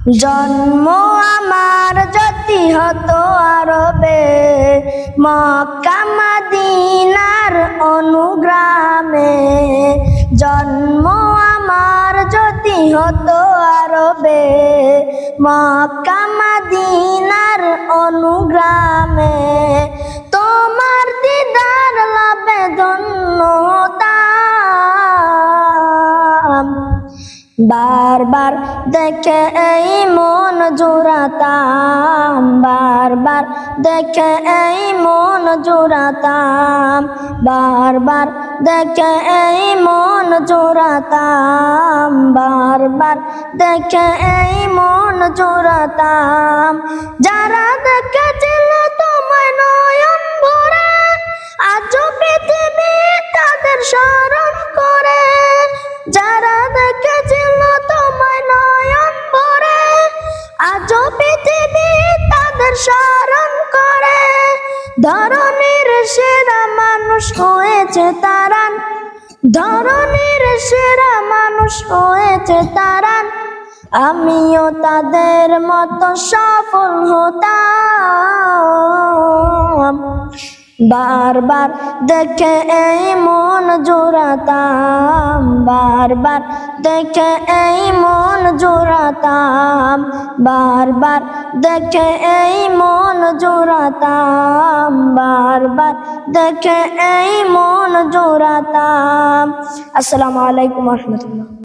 জন্ম আমার যদি হতো আরবে, মক্কা মদিনার অনুগ্রামে। জন্ম আমার যদি হতো আরবে, মক্কা মদিনার অনুগ্রামে। তোমার দিদার লাভে ধন্য হতাম, বারবার দেখে এই মন জুড়াতাম, বারবার দেখে এই মন জুড়াতাম, বারবার দেখে এই মন জুড়াতাম, বারবার দেখে এই মন জুড়াতাম। যারা দেখেছিল তোমায় নয়ন ভরে, আজও পৃথিবী তাদের স্মরণ করে। যারা দেখেছিল তোমায় নয়ন ভরে, আজও পৃথিবী তাদের স্মরণ করে। ধরনীর সেরা মানুষ হয়েছে তারা, ধরনীর সেরা মানুষ হয়েছে তারা। আমিও তাদের মতো সফল হতাম, বারবার দেখে এই মন জোড়াতাম, বারবার দেখে এই মন জোড়াতাম, বারবার দেখে এই মন জোড়াতাম, বারবার দেখে এই মন জোড়াতাম। আসসালামু আলাইকুম ওয়া রাহমাতুল্লাহ।